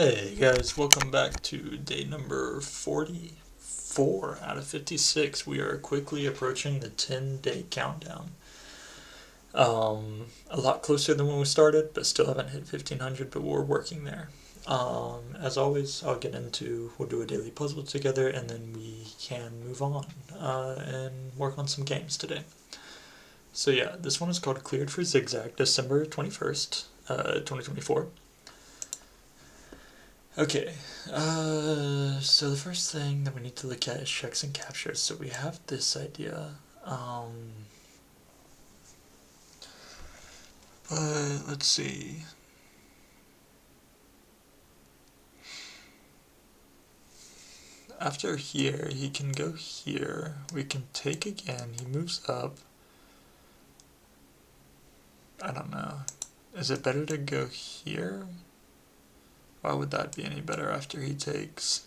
Hey guys, welcome back to day number 44 out of 56. We are quickly approaching the 10-day countdown. A lot closer than when we started, but still haven't hit 1500, but we're working there. As always, we'll do a daily puzzle together and then we can move on and work on some games today. So yeah, this one is called Cleared for Zigzag, December 21st, 2024. Okay, so the first thing that we need to look at is checks and captures. So we have this idea, but let's see. After here, he can go here. We can take again. He moves up. I don't know. Is it better to go here? Why would that be any better after he takes?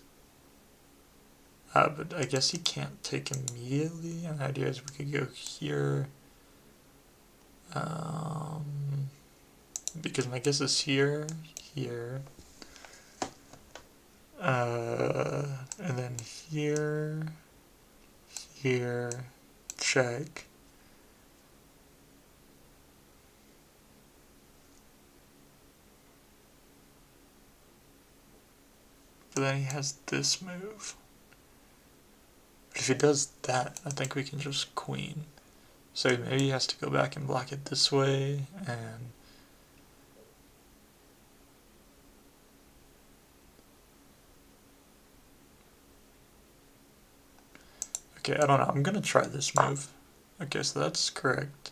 But I guess he can't take immediately, and the idea is we could go here. Because my guess is here, and then here, check. But then he has this move. But if he does that, I think we can just queen. So maybe he has to go back and block it this way, and okay, I don't know, I'm gonna try this move. Okay, so that's correct.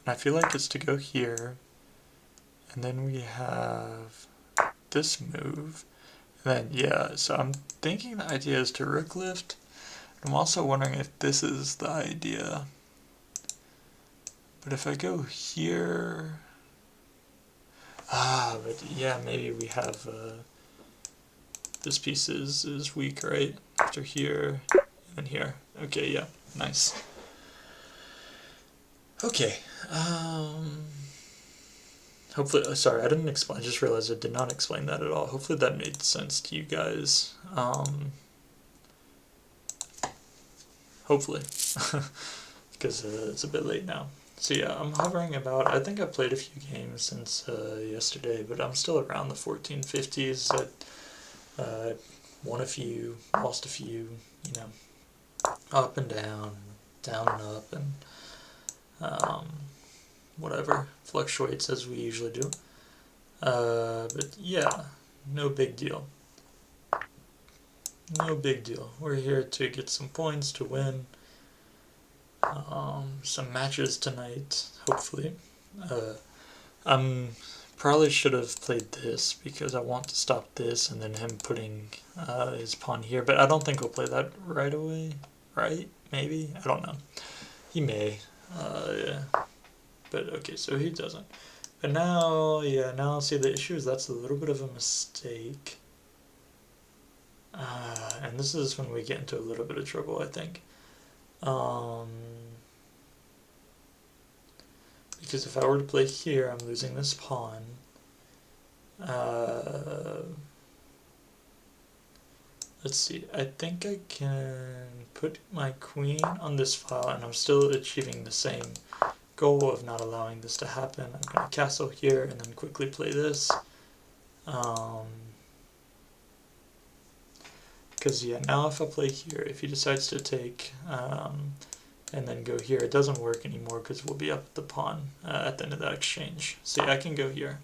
And I feel like it's to go here, and then we have this move, and then yeah, so I'm thinking the idea is to rook lift. I'm also wondering if this is the idea. But if I go here, but yeah, maybe we have this piece is weak, right? After here and here. Okay, yeah, nice. Okay, hopefully, sorry, I didn't explain, I just realized I did not explain that at all. Hopefully that made sense to you guys. Hopefully, because it's a bit late now. So yeah, I'm hovering about, I think I played a few games since yesterday, but I'm still around the 1450s. I won a few, lost a few, you know, up and down and up, and whatever, fluctuates as we usually do. But yeah, no big deal. No big deal. We're here to get some points, to win. Some matches tonight, hopefully. I'm probably should have played this because I want to stop this and then him putting his pawn here, but I don't think we'll play that right away, right? Maybe? I don't know. He may. Yeah. But okay, so he doesn't. But now, yeah, now see the issue is that's a little bit of a mistake. And this is when we get into a little bit of trouble, I think. Because if I were to play here, I'm losing this pawn. Let's see, I think I can put my queen on this file and I'm still achieving the same goal of not allowing this to happen. I'm going to castle here and then quickly play this. Because yeah, now if I play here, if he decides to take and then go here, it doesn't work anymore because we'll be up at the pawn at the end of that exchange. So yeah, I can go here.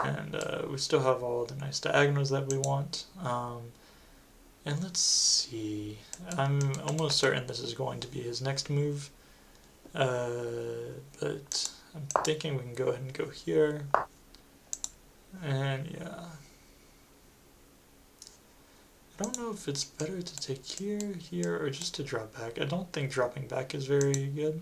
And we still have all the nice diagonals that we want. And let's see, I'm almost certain this is going to be his next move. But I'm thinking we can go ahead and go here. And yeah. I don't know if it's better to take here, or just to drop back. I don't think dropping back is very good.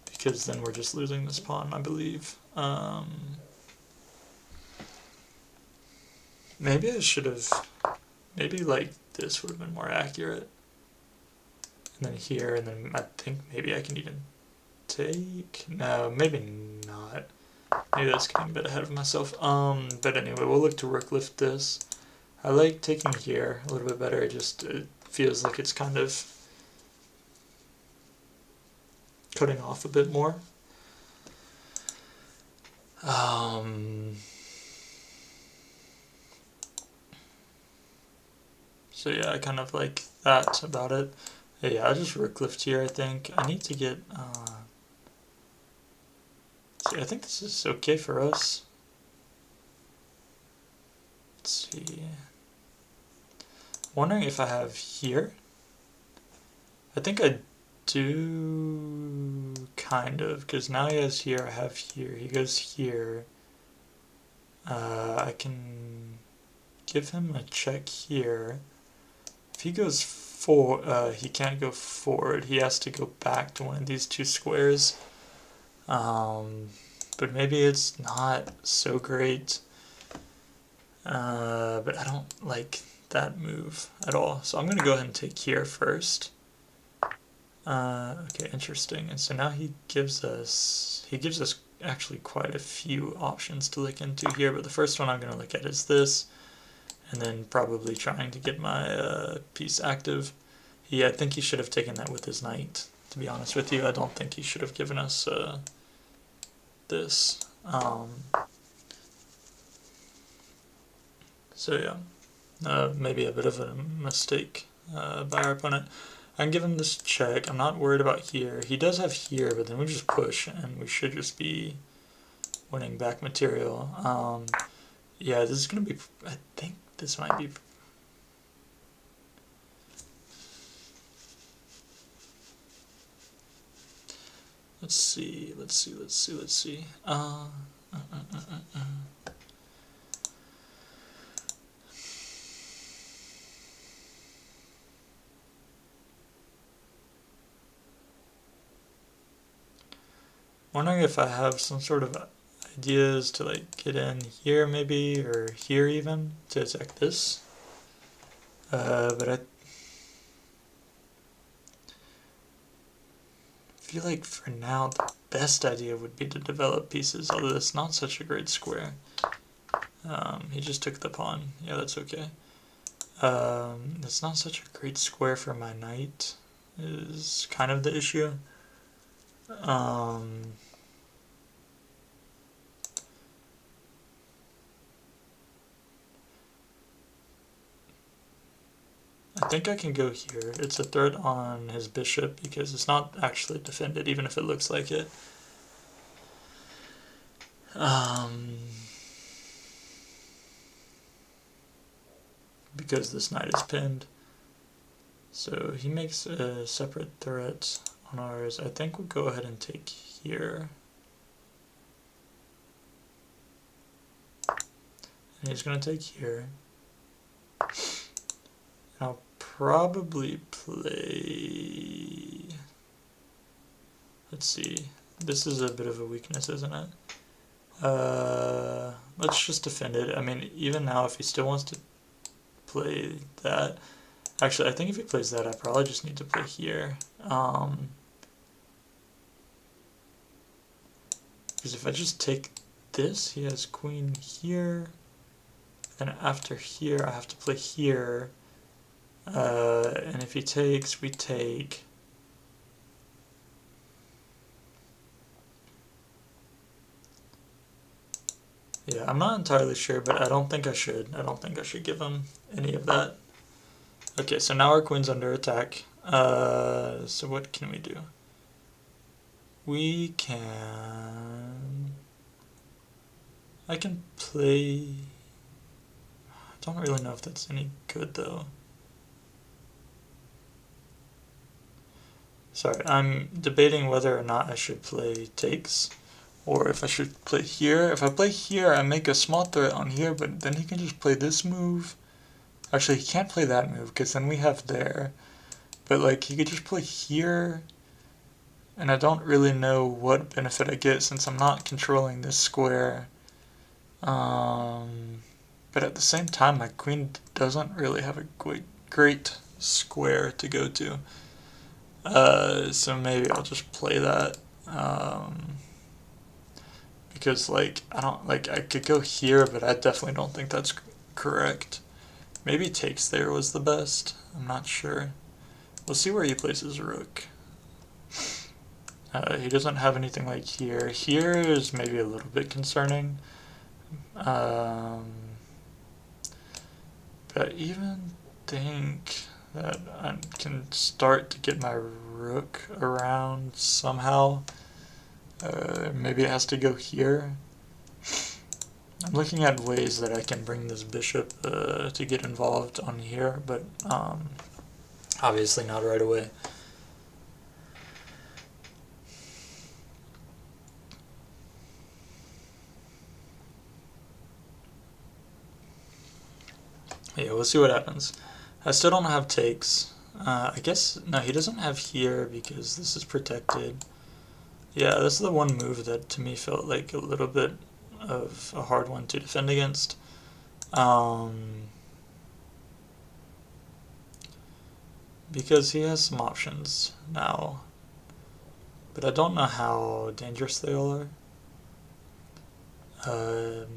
Because then we're just losing this pawn, I believe. Maybe I should have, maybe like this would have been more accurate. and then here, and then I think maybe I can even take, no, maybe not. Maybe that's getting a bit ahead of myself. But anyway, we'll look to rook lift this. I like taking here a little bit better. It feels like it's kind of cutting off a bit more. So yeah, I kind of like that about it. Yeah, I'll just rook lift here, I think. I need to get, see, I think this is okay for us. Let's see. Wondering if I have here. I think I do, kind of, because now he has here, I have here. He goes here. I can give him a check here. If he goes he can't go forward. He has to go back to one of these two squares. But maybe it's not so great. But I don't like that move at all. So I'm going to go ahead and take here first. Okay, interesting. And so now he gives us actually quite a few options to look into here, but the first one I'm going to look at is this, and then probably trying to get my piece active. I think he should have taken that with his knight, to be honest with you. I don't think he should have given us this. So yeah, maybe a bit of a mistake by our opponent. I can give him this check. I'm not worried about here. He does have here, but then we just push, and we should just be winning back material. Yeah, this is going to be, I think this might be, let's see. Wondering if I have some sort of ideas to like get in here maybe, or here even, to attack this. But I feel like for now the best idea would be to develop pieces, although it's not such a great square. He just took the pawn. Yeah, that's okay. It's not such a great square for my knight, is kind of the issue. I think I can go here. It's a threat on his bishop because it's not actually defended, even if it looks like it. Because this knight is pinned. So he makes a separate threat on ours. I think we'll go ahead and take here. And he's going to take here. I'll probably play, let's see, this is a bit of a weakness, isn't it? Let's just defend it. I mean, even now, if he still wants to play that, actually, I think if he plays that, I probably just need to play here. Because if I just take this, he has queen here, and after here, I have to play here. And if he takes, we take. Yeah, I'm not entirely sure, but I don't think I should. I don't think I should give him any of that. Okay, so now our queen's under attack. So what can we do? We can... I can play... I don't really know if that's any good, though. Sorry, I'm debating whether or not I should play takes, or if I should play here. If I play here, I make a small threat on here, but then he can just play this move. Actually, he can't play that move, because then we have there. But, like, he could just play here, and I don't really know what benefit I get since I'm not controlling this square. But at the same time, my queen doesn't really have a great square to go to. So maybe I'll just play that. Because like I don't like I could go here, but I definitely don't think that's correct. Maybe takes there was the best. I'm not sure. We'll see where he places rook. He doesn't have anything like here. Here is maybe a little bit concerning. But I even think that I can start to get my rook around somehow. Maybe it has to go here. I'm looking at ways that I can bring this bishop to get involved on here, but obviously not right away. Yeah, we'll see what happens. I still don't have takes. I guess, no, he doesn't have here because this is protected. Yeah, this is the one move that to me felt like a little bit of a hard one to defend against. Because he has some options now. But I don't know how dangerous they all are.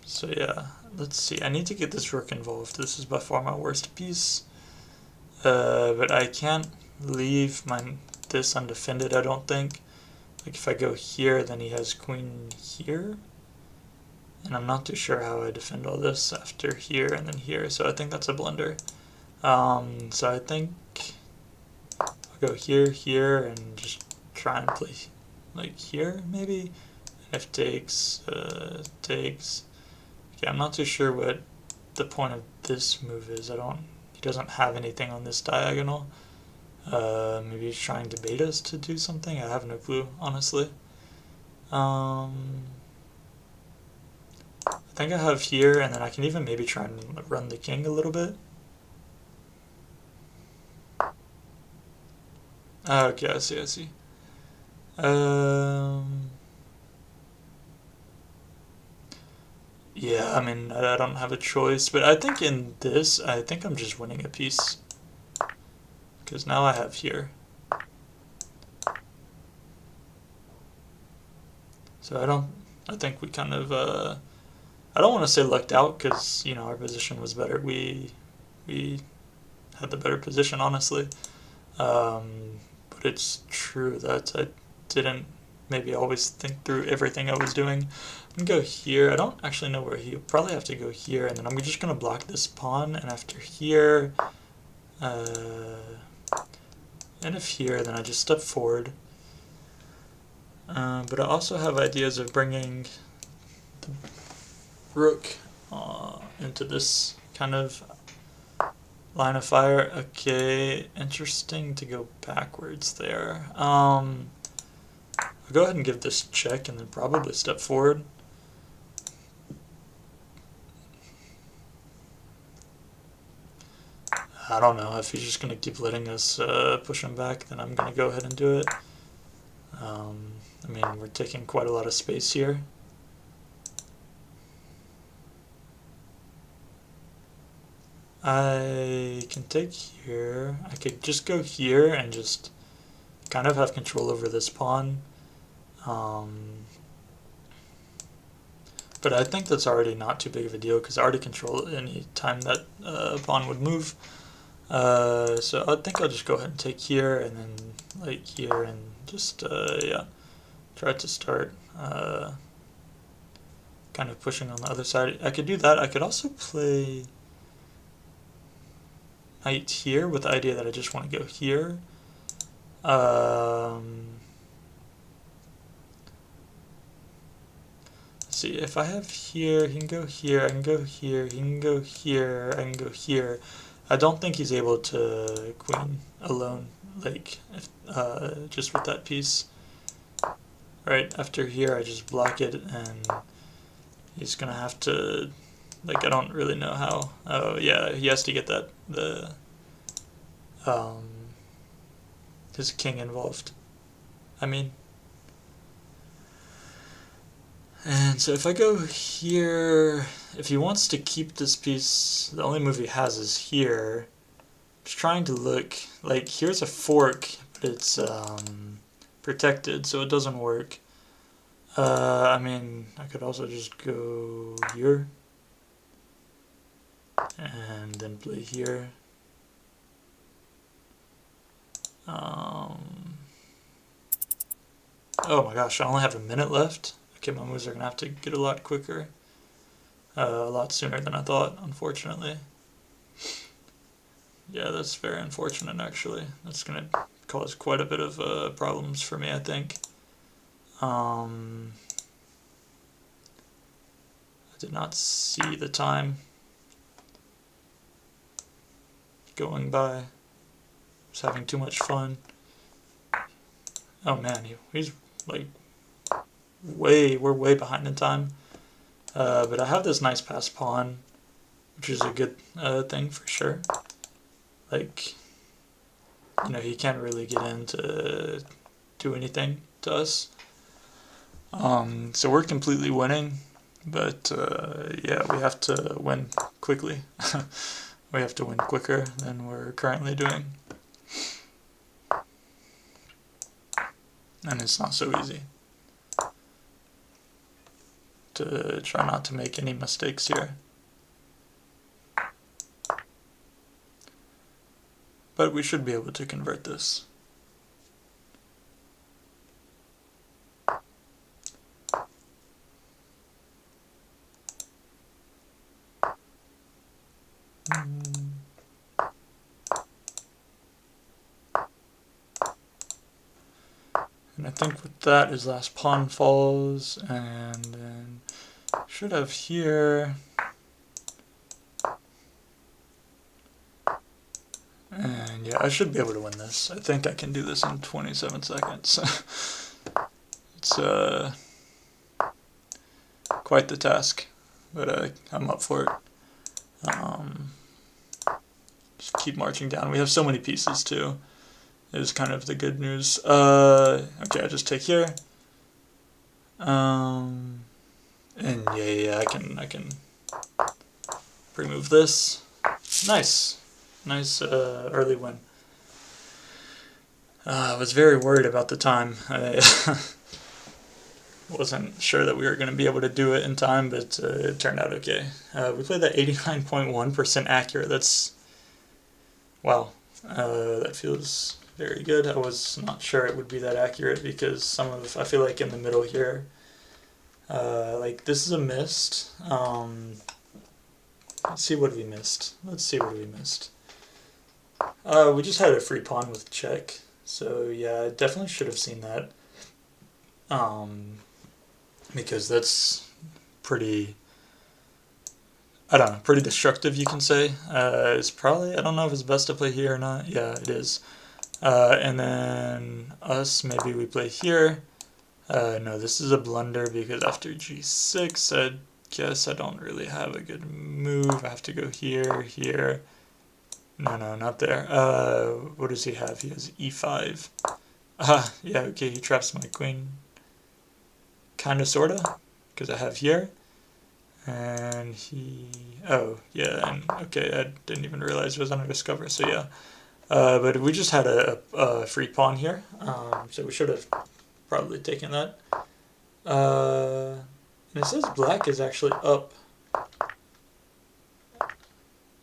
So yeah, let's see. I need to get this rook involved. This is by far my worst piece. But I can't leave this undefended, I don't think. Like if I go here, then he has queen here. And I'm not too sure how I defend all this after here and then here. So I think that's a blunder. So I think I'll go here, here, and just try and play like here, maybe. If takes, takes. Okay, I'm not too sure what the point of this move is. He doesn't have anything on this diagonal. Maybe he's trying to bait us to do something. I have no clue, honestly. I think I have here, and then I can even maybe try and run the king a little bit. Okay, I see. Yeah, I mean, I don't have a choice, but I think in this, I think I'm just winning a piece. Because now I have here. So I think we kind of, I don't want to say lucked out because, you know, our position was better. We had the better position, honestly. But it's true that I didn't maybe always think through everything I was doing. I'm gonna go here. I don't actually know where he'll probably have to go here, and then I'm just gonna block this pawn, and after here, and if here, then I just step forward. But I also have ideas of bringing the rook into this kind of line of fire. Okay, interesting to go backwards there. I'll go ahead and give this check and then probably step forward. I don't know, if he's just going to keep letting us push him back, then I'm going to go ahead and do it. I mean, we're taking quite a lot of space here. I can take here. I could just go here and just kind of have control over this pawn. But I think that's already not too big of a deal because I already control any time that pawn would move. So I think I'll just go ahead and take here and then like here and just yeah, try to start kind of pushing on the other side. I could do that. I could also play knight here with the idea that I just want to go here. See, if I have here, he can go here, I can go here, he can go here, I can go here. I don't think he's able to queen alone, like, if, just with that piece. Right, after here I just block it, and he's gonna have to, like, I don't really know how. Oh, yeah, he has to get that, his king involved. I mean, and so if I go here, if he wants to keep this piece, the only move he has is here. Just trying to look, like, here's a fork, but it's protected, so it doesn't work. I mean, I could also just go here and then play here. Oh my gosh, I only have a minute left. Okay, my moves are gonna have to get a lot quicker. A lot sooner than I thought, unfortunately. Yeah, that's very unfortunate, actually. That's gonna cause quite a bit of problems for me, I think. I did not see the time going by. I was having too much fun. Oh man, he's like we're way behind in time. But I have this nice passed pawn, which is a good thing for sure. Like, you know, he can't really get in to do anything to us. So we're completely winning, but yeah, we have to win quickly. We have to win quicker than we're currently doing. And it's not so easy to try not to make any mistakes here. But we should be able to convert this. And I think with that, his last pawn falls, and then should have here. And yeah, I should be able to win this. I think I can do this in 27 seconds. It's quite the task, but I'm up for it. Just keep marching down. We have so many pieces too. Is kind of the good news. Okay, I just take here. And yeah, I can pre-move this. Nice early win. I was very worried about the time. I wasn't sure that we were going to be able to do it in time, but it turned out okay. We played that 89.1% accurate. That's wow. That feels very good. I was not sure it would be that accurate because I feel like in the middle here, like this is a missed. Let's see what we missed. We just had a free pawn with check, so yeah, I definitely should have seen that. Because that's pretty, I don't know, pretty destructive, you can say. It's probably, I don't know if it's best to play here or not. Yeah, it is. And then maybe we play here. No, this is a blunder because after g6, I guess I don't really have a good move. I have to go here. No, not there. What does he have? He has e5. Yeah, okay, he traps my queen. Kinda, sorta, because I have here. And oh, yeah, and okay, I didn't even realize it was under discover, so yeah. But we just had a free pawn here, so we should have probably taken that. And it says black is actually up.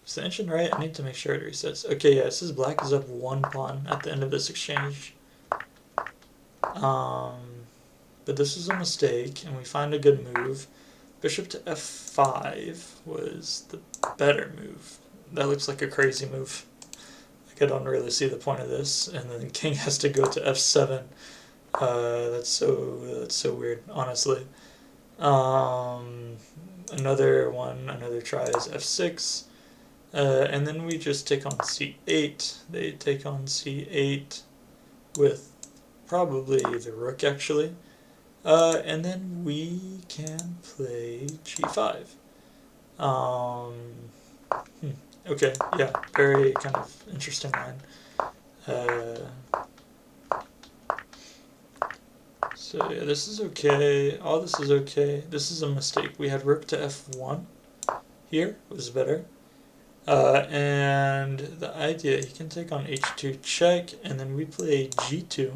Is the engine right? I need to make sure it resets. Okay, yeah, it says black is up 1 pawn at the end of this exchange. But this is a mistake, and we find a good move. Bishop to f5 was the better move. That looks like a crazy move. Like, I don't really see the point of this. And then king has to go to f7. That's so weird, honestly. Another try is f6. And then we just take on c8. They take on c8 with probably the rook, actually. And then we can play g5. Okay, yeah, very kind of interesting line. So yeah, this is okay. All this is okay. This is a mistake. We had rook to f1 here. It was better. And the idea, he can take on h2 check, and then we play g2.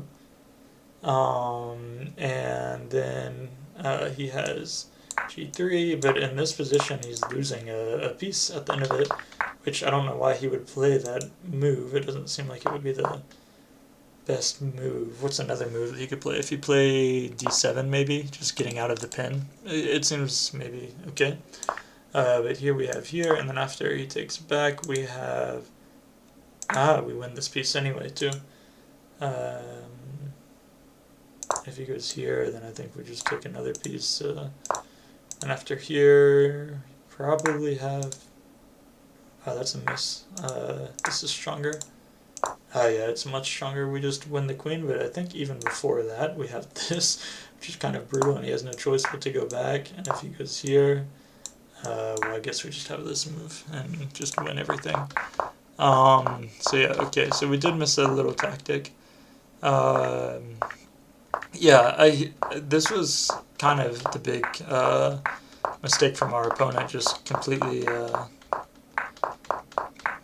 And then he has g3, but in this position he's losing a piece at the end of it, which I don't know why he would play that move. It doesn't seem like it would be the best move. What's another move that he could play? If he play d7 maybe, just getting out of the pin, it seems maybe okay. But here we have here, and then after he takes back, we have... we win this piece anyway, too. If he goes here, then I think we just take another piece. And after here, probably have... that's a miss. This is stronger. Yeah, it's much stronger. We just win the queen, but I think even before that, we have this, which is kind of brutal, and he has no choice but to go back. And if he goes here, well, I guess we just have this move and just win everything. So yeah, okay, so we did miss a little tactic. Yeah, this was kind of the big mistake from our opponent, just completely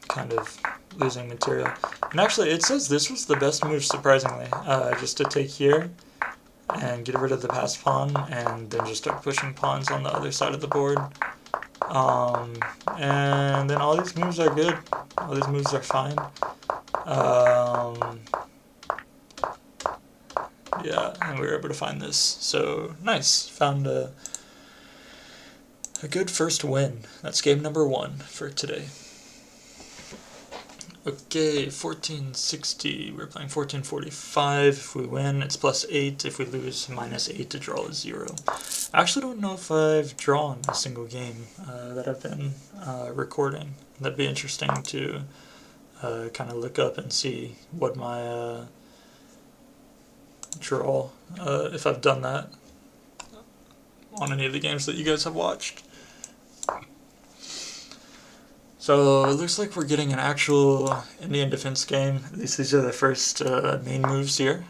kind of losing material. And actually, it says this was the best move, surprisingly, just to take here and get rid of the passed pawn, and then just start pushing pawns on the other side of the board. And then all these moves are good. All these moves are fine. Yeah, and we were able to find this. So, nice. Found a good first win. That's game number 1 for today. Okay, 1460. We're playing 1445. If we win, it's +8. If we lose, -8 to draw is 0. I actually don't know if I've drawn a single game that I've been recording. That'd be interesting to kind of look up and see what my draw, if I've done that on any of the games that you guys have watched. So it looks like we're getting an actual Indian defense game. At least these are the first main moves here.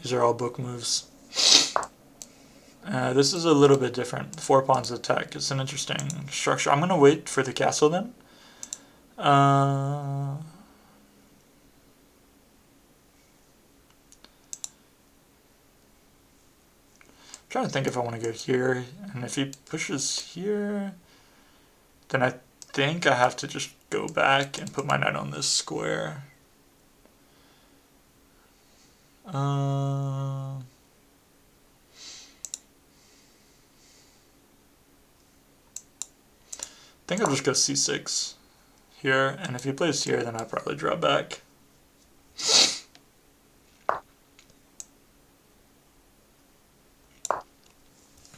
These are all book moves. This is a little bit different. 4 pawns attack. It's an interesting structure. I'm going to wait for the castle then. Trying to think if I want to go here, and if he pushes here, then I think I have to just go back and put my knight on this square. I think I'll just go c6 here, and if he plays here, then I'll probably draw back.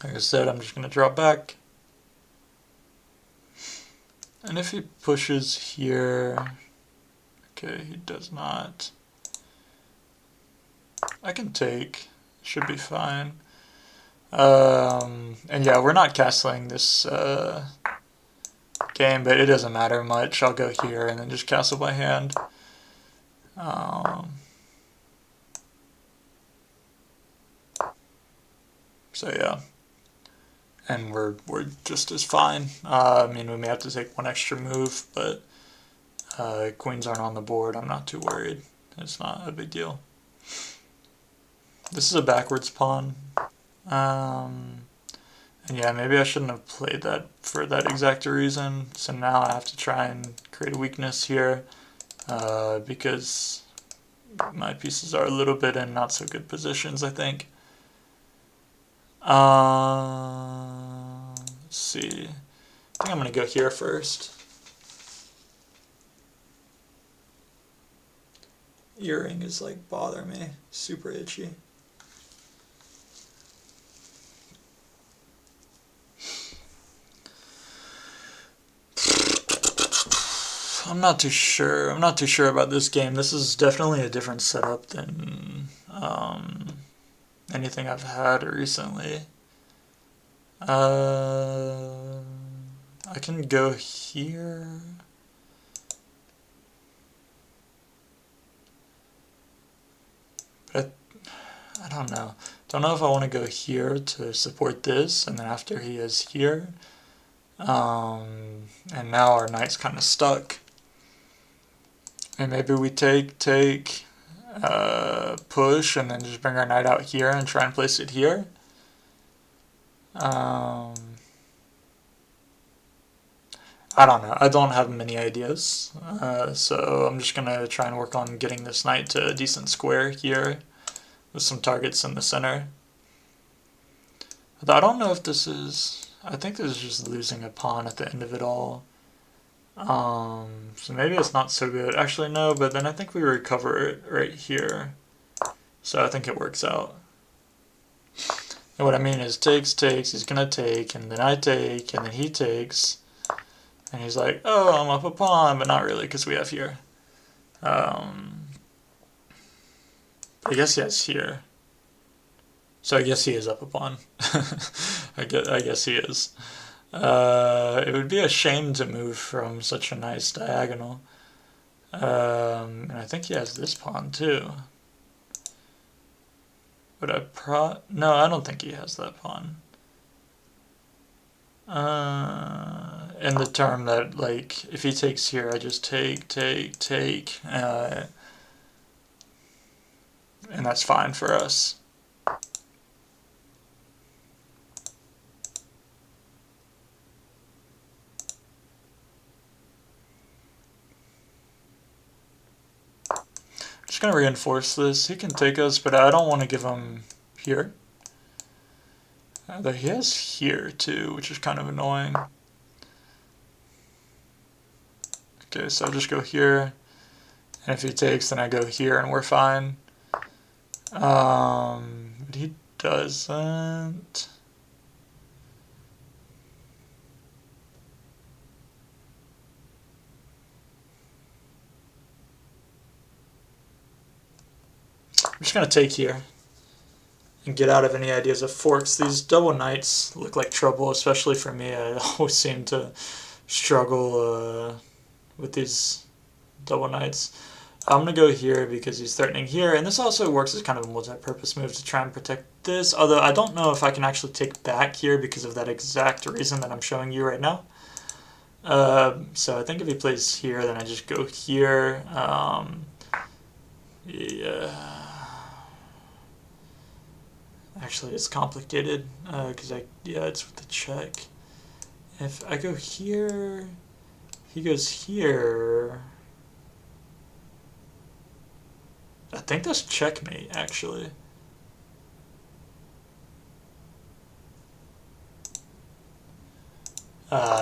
Like I said, I'm just going to draw back. And if he pushes here, okay, he does not. I can take, should be fine. And yeah, we're not castling this game, but it doesn't matter much. I'll go here and then just castle by hand. So yeah. And we're just as fine. I mean, we may have to take one extra move, but queens aren't on the board. I'm not too worried. It's not a big deal. This is a backwards pawn. And yeah, maybe I shouldn't have played that for that exact reason. So now I have to try and create a weakness here because my pieces are a little bit in not so good positions, I think. Let's see. I think I'm going to go here first. Earring is like bothering me. Super itchy. I'm not too sure. I'm not too sure about this game. This is definitely a different setup than anything I've had recently. I can go here. But I don't know. Don't know if I want to go here to support this, and then after he is here, And now our knight's kind of stuck. And maybe we take, push, and then just bring our knight out here and try and place it here. I don't know. I don't have many ideas. So I'm just going to try and work on getting this knight to a decent square here with some targets in the center. Although I don't know if this is... I think this is just losing a pawn at the end of it all. So maybe it's not so good. Actually, no, but then I think we recover it right here. So I think it works out. And what I mean is takes, he's gonna take, and then I take, and then he takes. And he's like, oh, I'm up a pawn, but not really, because we have here. I guess he has here. So I guess he is up a pawn. I guess he is. It would be a shame to move from such a nice diagonal. And I think he has this pawn too. Would I no, I don't think he has that pawn. In the term that, like, if he takes here, I just take. And that's fine for us. Just gonna reinforce this. He can take us, but I don't want to give him here. Though he has here too, which is kind of annoying. Okay, so I'll just go here, and if he takes, then I go here, and we're fine. But he doesn't. I'm just gonna take here and get out of any ideas of forks. These double knights look like trouble, especially for me. I always seem to struggle with these double knights. I'm going to go here because he's threatening here, and this also works as kind of a multi-purpose move to try and protect this, although I don't know if I can actually take back here because of that exact reason that I'm showing you right now. So I think if he plays here, then I just go here. Yeah. Actually, it's complicated because it's with the check. If I go here, he goes here. I think that's checkmate, actually.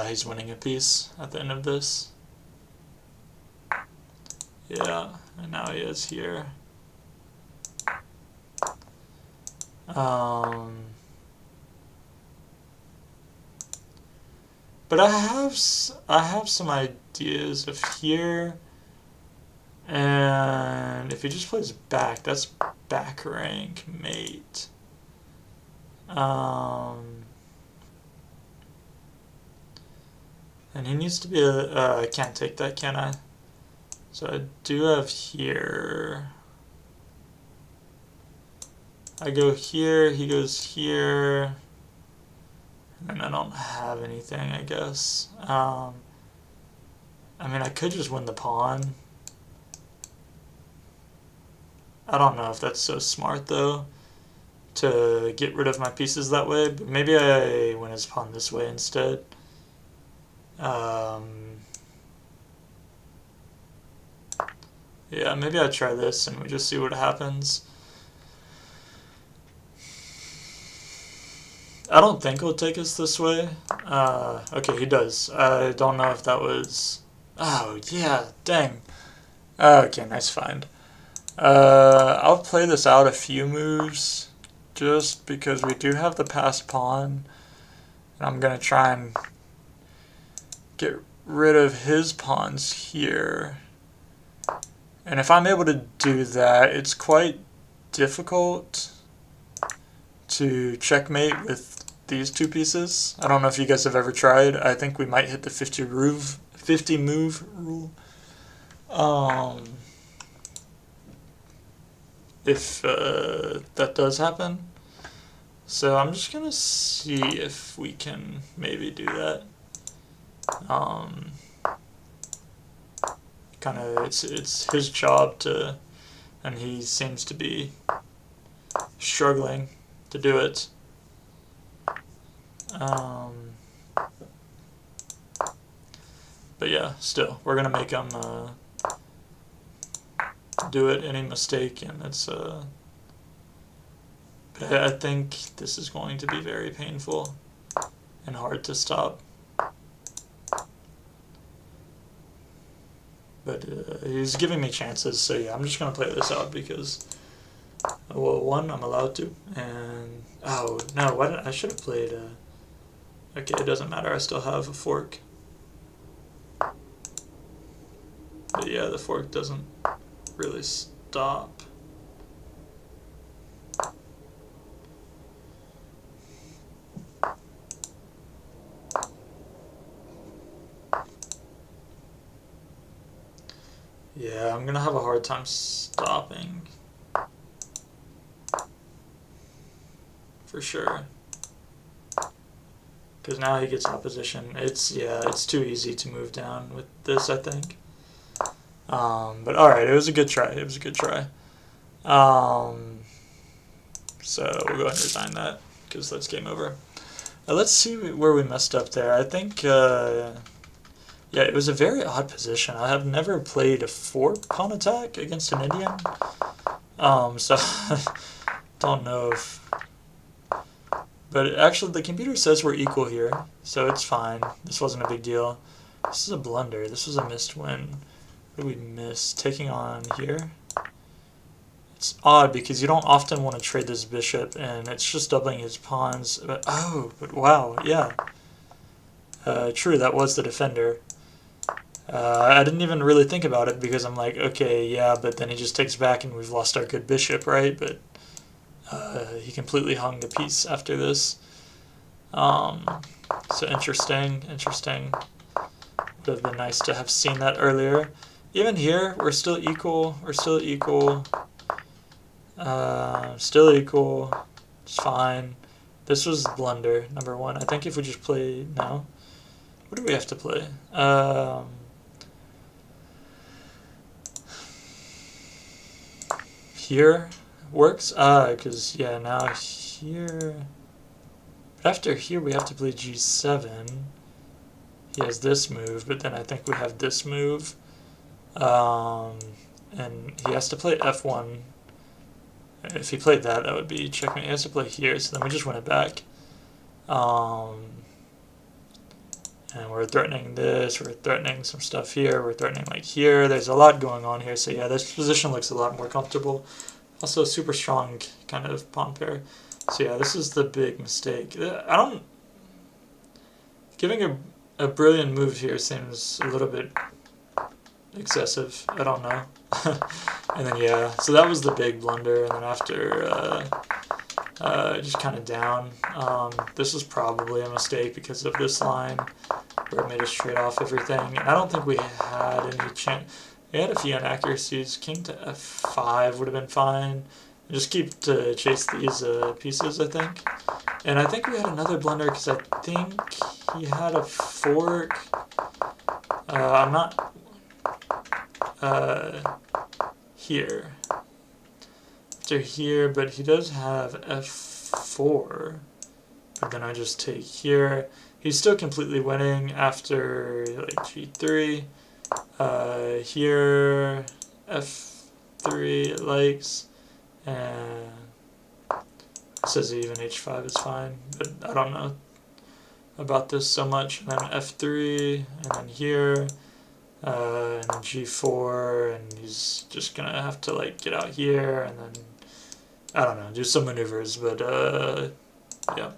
He's winning a piece at the end of this. Yeah, and now he is here. But I have some ideas of here, and if he just plays back, that's back rank mate. And he needs to be I can't take that, can I? So I do have here. I go here, he goes here, and I don't have anything, I guess. I mean, I could just win the pawn. I don't know if that's so smart, though, to get rid of my pieces that way, but maybe I win his pawn this way instead. Yeah, maybe I try this and we just see what happens. I don't think he'll take us this way. Okay, he does. I don't know if that was... Oh, yeah, dang. Okay, nice find. I'll play this out a few moves, just because we do have the passed pawn. And I'm going to try and get rid of his pawns here. And if I'm able to do that, it's quite difficult to checkmate with these two pieces. I don't know if you guys have ever tried. I think we might hit the 50 move rule. If that does happen. So I'm just gonna see if we can maybe do that. Kind of, it's his job to, and he seems to be struggling to do it. But yeah, still, we're gonna make him do it any mistake, and it's but I think this is going to be very painful and hard to stop. But he's giving me chances, so yeah, I'm just gonna play this out because, well, one, I'm allowed to, and oh no, why did I should have played? Okay, it doesn't matter. I still have a fork. But yeah, the fork doesn't really stop. Yeah, I'm gonna have a hard time stopping. For sure. Because now he gets opposition. It's too easy to move down with this, I think. But alright, it was a good try. It was a good try. So we'll go ahead and resign that, because that's game over. Let's see where we messed up there. I think, yeah, it was a very odd position. I have never played a 4-pawn attack against an Indian. So don't know if... But actually, the computer says we're equal here, so it's fine. This wasn't a big deal. This is a blunder. This was a missed win. What did we miss? Taking on here? It's odd because you don't often want to trade this bishop, and it's just doubling his pawns. But, oh, but wow, yeah. True, that was the defender. I didn't even really think about it because I'm like, okay, yeah, but then he just takes back and we've lost our good bishop, right? But he completely hung the piece after this. So interesting. Would have been nice to have seen that earlier. Even here, we're still equal. Still equal. It's fine. This was blunder, number one. I think if we just play now. What do we have to play? Here works? Because, yeah, now here... But after here, we have to play g7. He has this move, but then I think we have this move. And he has to play f1. If he played that, that would be checkmate. He has to play here, so then we just win it back. And we're threatening this, we're threatening some stuff here, we're threatening like here. There's a lot going on here, so yeah, this position looks a lot more comfortable. Also super strong kind of pawn pair. So yeah, this is the big mistake. Giving a brilliant move here seems a little bit excessive. I don't know. And then yeah, so that was the big blunder, and then after just kind of down. This was probably a mistake because of this line where it made us trade off everything. And I don't think we had any chance. We had a few inaccuracies. King to f5 would have been fine. And just keep to chase these pieces, I think. And I think we had another blunder because I think he had a fork. I'm not here. After here, but he does have f4. But then I just take here. He's still completely winning after like g3. Here, f3 it likes, and it says even h5 is fine, but I don't know about this so much. And then f3, and then here, and then g4, and he's just gonna have to like get out here, and then I don't know, do some maneuvers, but yeah.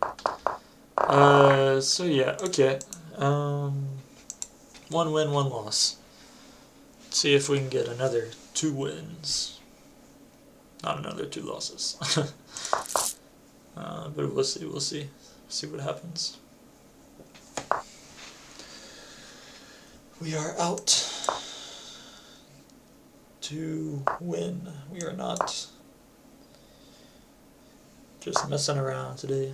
So yeah, okay. One win, one loss. Let's see if we can get another 2 wins. Not another 2 losses. But we'll see. See what happens. We are out to win. We are not just messing around today.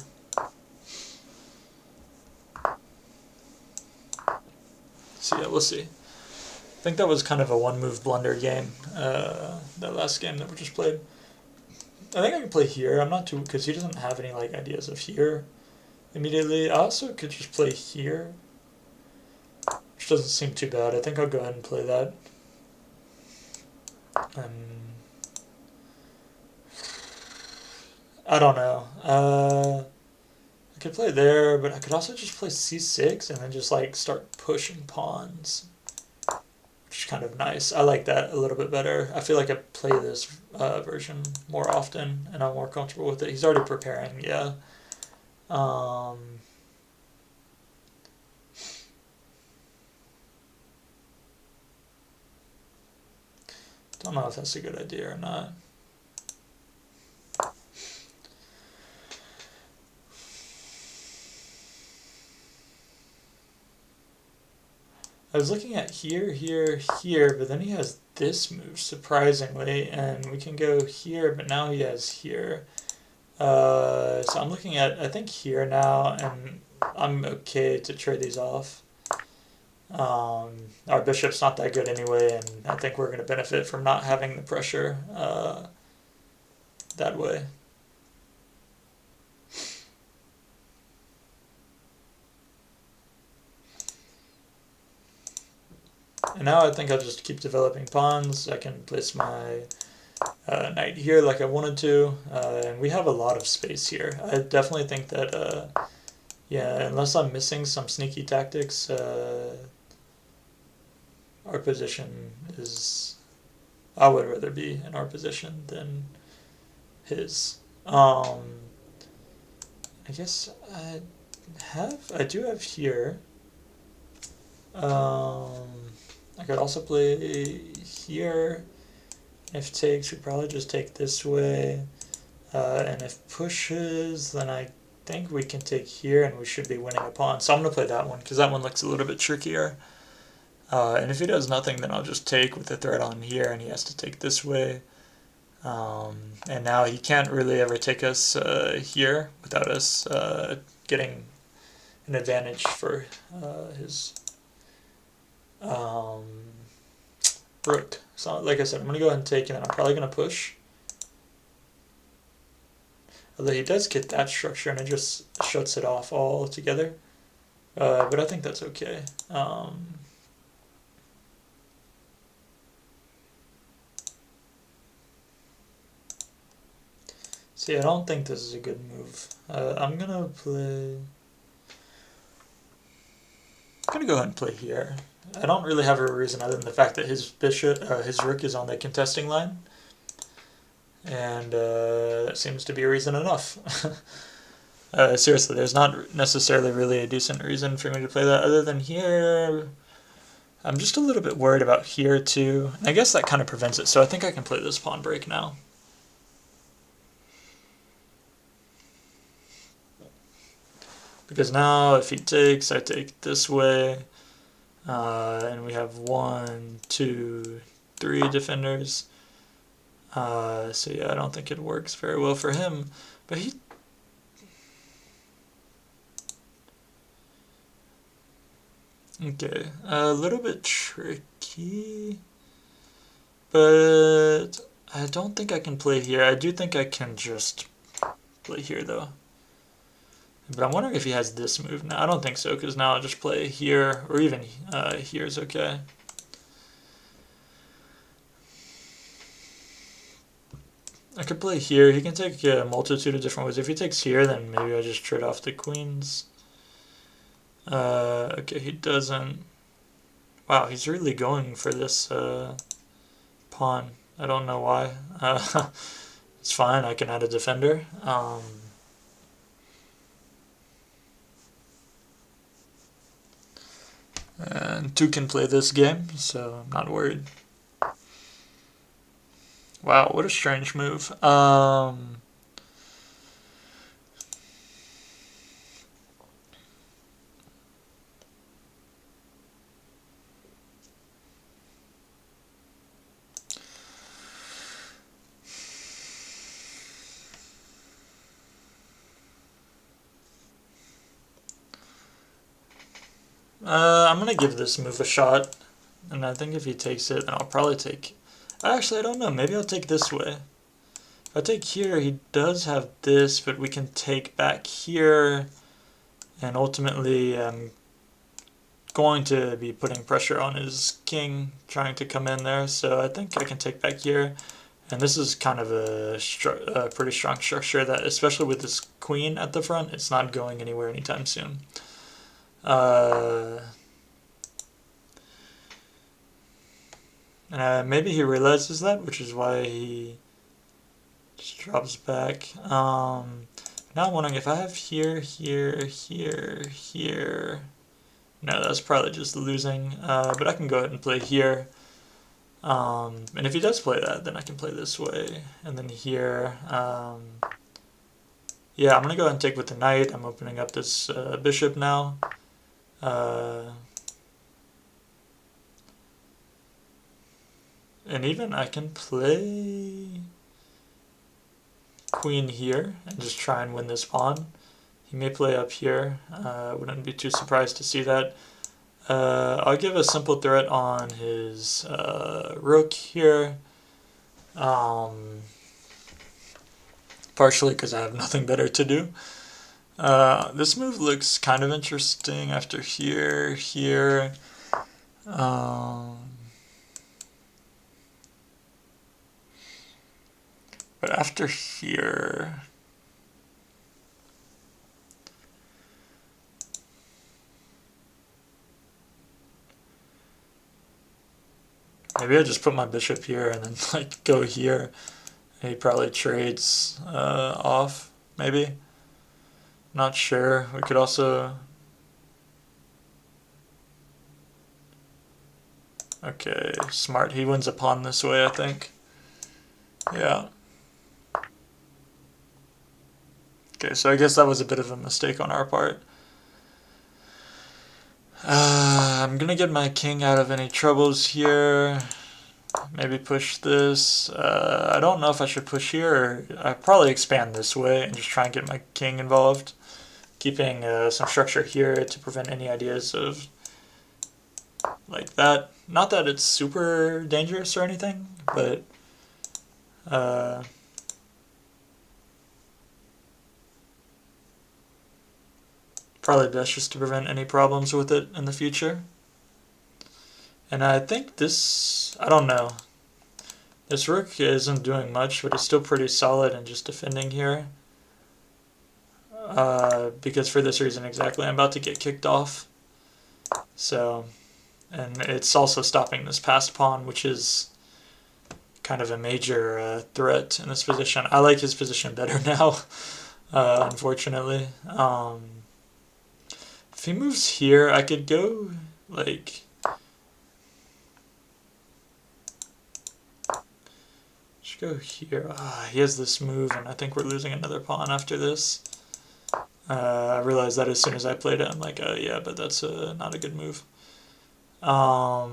So yeah, we'll see. I think that was kind of a one-move blunder game, that last game that we just played. I think I could play here. I'm not too, because he doesn't have any like ideas of here immediately. I also could just play here, which doesn't seem too bad. I think I'll go ahead and play that. I don't know. I could play there, but I could also just play c6 and then just like start pushing pawns, which is kind of nice. I like that a little bit better. I feel like I play this version more often and I'm more comfortable with it. He's already preparing, yeah. Don't know if that's a good idea or not. I was looking at here, here, here, but then he has this move, surprisingly, and we can go here, but now he has here. So I'm looking at, I think, here now, and I'm okay to trade these off. Our bishop's not that good anyway, and I think we're going to benefit from not having the pressure that way. And now I think I'll just keep developing pawns. I can place my knight here like I wanted to, and we have a lot of space here. I definitely think that, yeah, unless I'm missing some sneaky tactics, our position is, I would rather be in our position than his. I guess I do have here. I could also play here. If takes, we probably just take this way. And if pushes, then I think we can take here and we should be winning a pawn. So I'm going to play that one because that one looks a little bit trickier. And if he does nothing, then I'll just take with the threat on here and he has to take this way. And now he can't really ever take us here without us getting an advantage for his rook. So like I said, I'm going to go ahead and take, and then I'm probably going to push. Although he does get that structure and it just shuts it off altogether. But I think that's okay. See, I don't think this is a good move. I'm going to go ahead and play here. I don't really have a reason other than the fact that his rook is on the contesting line. And that seems to be a reason enough. Seriously, there's not necessarily really a decent reason for me to play that other than here. I'm just a little bit worried about here too. And I guess that kind of prevents it, so I think I can play this pawn break now. Because now if he takes, I take this way. And we have 1, 2, 3 defenders. So yeah, I don't think it works very well for him. But he... Okay, a little bit tricky. But I don't think I can play here. I do think I can just play here though. But I'm wondering if he has this move now. I don't think so, because now I'll just play here, or even here is okay. I could play here. He can take a multitude of different ways. If he takes here, then maybe I just trade off the queens. Okay, he doesn't. Wow, he's really going for this pawn. I don't know why. It's fine, I can add a defender. And 2 can play this game, so I'm not worried. Wow, what a strange move. I'm gonna give this move a shot, and I think if he takes it, then I'll probably take... Actually, I don't know. Maybe I'll take this way. If I take here, he does have this, but we can take back here, and ultimately I'm going to be putting pressure on his king, trying to come in there, so I think I can take back here. And this is kind of a pretty strong structure that, especially with this queen at the front, it's not going anywhere anytime soon. Maybe he realizes that, which is why he just drops back. Now I'm wondering if I have here, here, here, here. No, that's probably just losing, but I can go ahead and play here. And if he does play that, then I can play this way, and then here. Yeah, I'm going to go ahead and take with the knight. I'm opening up this bishop now. And even I can play queen here and just try and win this pawn. He may play up here. Wouldn't be too surprised to see that. I'll give a simple threat on his rook here. Partially because I have nothing better to do. This move looks kind of interesting after here, here. But after here... Maybe I just put my bishop here and then like go here. He probably trades off, maybe. Not sure. We could also... Okay, smart. He wins a pawn this way, I think. Yeah. Okay, so I guess that was a bit of a mistake on our part. I'm gonna get my king out of any troubles here. Maybe push this. I don't know if I should push here, or I probably expand this way and just try and get my king involved. Keeping some structure here to prevent any ideas of like that. Not that it's super dangerous or anything, but probably best just to prevent any problems with it in the future. And I think this, I don't know. This rook isn't doing much, but it's still pretty solid and just defending here. Because for this reason exactly, I'm about to get kicked off. So, and it's also stopping this passed pawn, which is kind of a major threat in this position. I like his position better now, unfortunately. If he moves here, I could go, like... Just go here. He has this move, and I think we're losing another pawn after this. I realized that as soon as I played it, I'm like, yeah, but that's not a good move. So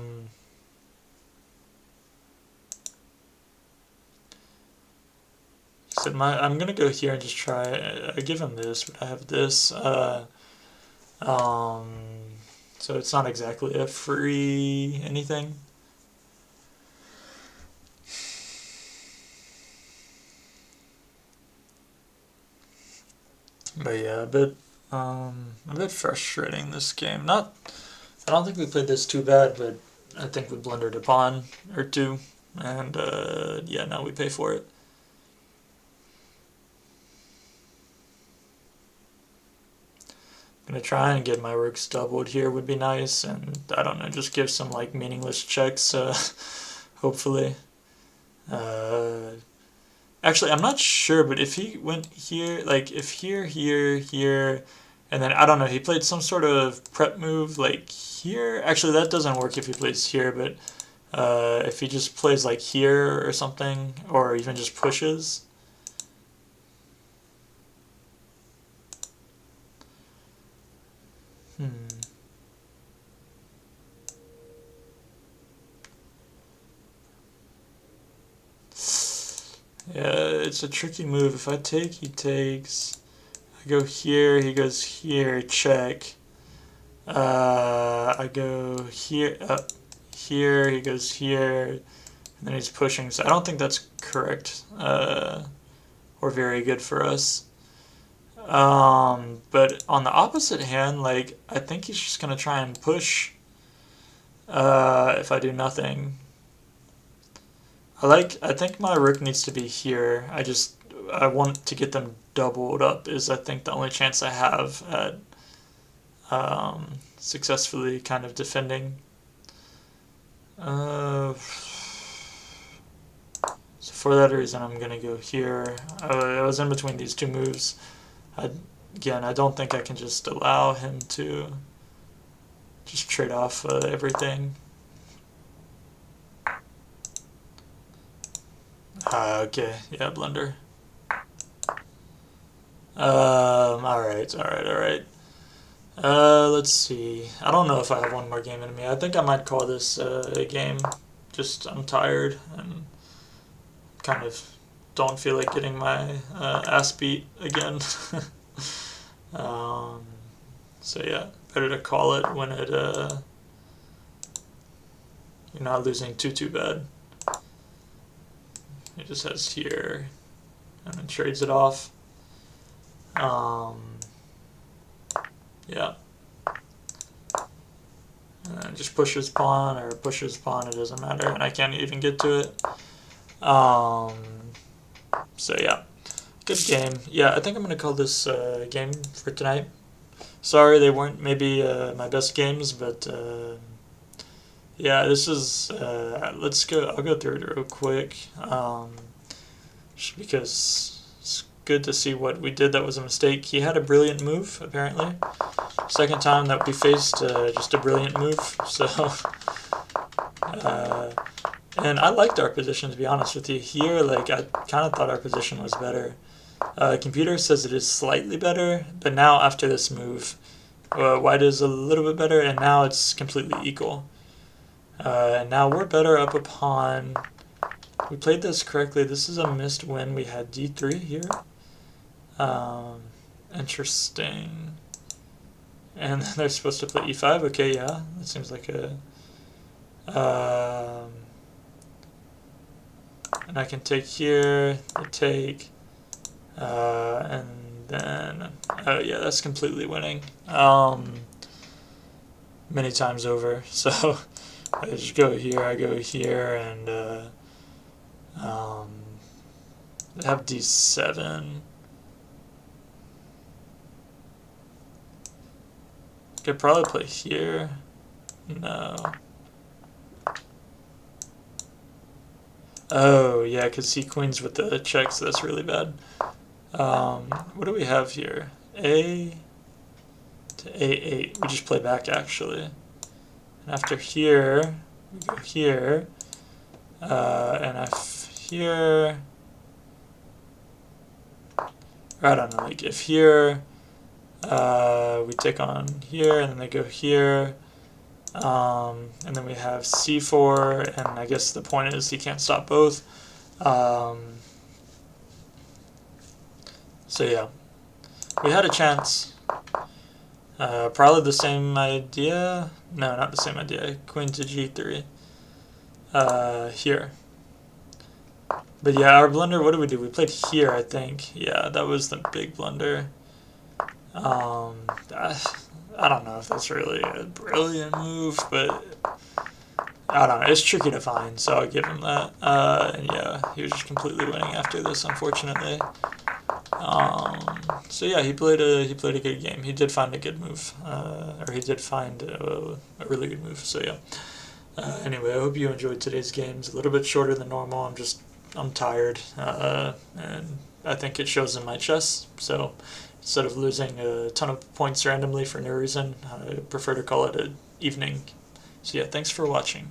I'm gonna go here and just try. I give him this, but I have this. So it's not exactly a free anything. But yeah, a bit frustrating this game. I don't think we played this too bad, but I think we blundered a pawn or two, and yeah, now we pay for it. Gonna try and get my rooks doubled here would be nice, and I don't know, just give some like meaningless checks, hopefully. Actually, I'm not sure, but if he went here, like if here, here, here, and then I don't know, he played some sort of prep move like here. Actually, that doesn't work if he plays here, but if he just plays like here or something, or even just pushes. Yeah, it's a tricky move. If I take, he takes. I go here, he goes here, check. I go here, here, he goes here, and then he's pushing, so I don't think that's correct, or very good for us. But on the opposite hand, like, I think he's just gonna try and push, if I do nothing. I think my rook needs to be here. I want to get them doubled up is I think the only chance I have at successfully kind of defending. So for that reason, I'm gonna go here. I was in between these two moves. Again, I don't think I can just allow him to just trade off everything. Okay, yeah, blunder. Alright. Let's see. I don't know if I have one more game in me. I think I might call this a game. Just, I'm tired and kind of don't feel like getting my ass beat again. So yeah, better to call it when you're not losing too bad. He just has here and then trades it off. Yeah. And then just pushes pawn or pushes pawn, it doesn't matter, and I can't even get to it. So yeah, good game. Yeah, I think I'm gonna call this game for tonight. Sorry they weren't maybe my best games, but yeah, this is let's go. I'll go through it real quick, just because it's good to see what we did that was a mistake. He had a brilliant move apparently. Second time that we faced just a brilliant move. So. And I liked our position, to be honest with you. Here, like, I kind of thought our position was better. Computer says it is slightly better, but now after this move, white is a little bit better, and now it's completely equal. And now we're better up a pawn. We played this correctly. This is a missed win. We had d3 here. Interesting. And then they're supposed to play e5. Okay, yeah, that seems like a... and I can take here, take, and then, oh yeah, that's completely winning, many times over. So I just go here, and I have d7. Could probably play here. No. Oh, yeah, because he queens with the check, so that's really bad. What do we have here? A to A8. We just play back, actually. And after here, we go here. And here... I don't know, like, if here... we take on here, and then they go here. And then we have c4, and I guess the point is he can't stop both. So yeah, we had a chance. Probably the same idea. No, not the same idea. Queen to g3. Here. But yeah, our blunder, what did we do? We played here, I think. Yeah, that was the big blunder. I don't know if that's really a brilliant move, but I don't know. It's tricky to find, so I'll give him that. And yeah, he was just completely winning after this, unfortunately. So yeah, he played a good game. He did find a good move, or he did find a really good move. So yeah. Anyway, I hope you enjoyed today's games. A little bit shorter than normal. I'm tired, and I think it shows in my chess. So instead of losing a ton of points randomly for no reason, I prefer to call it an evening. So yeah, thanks for watching.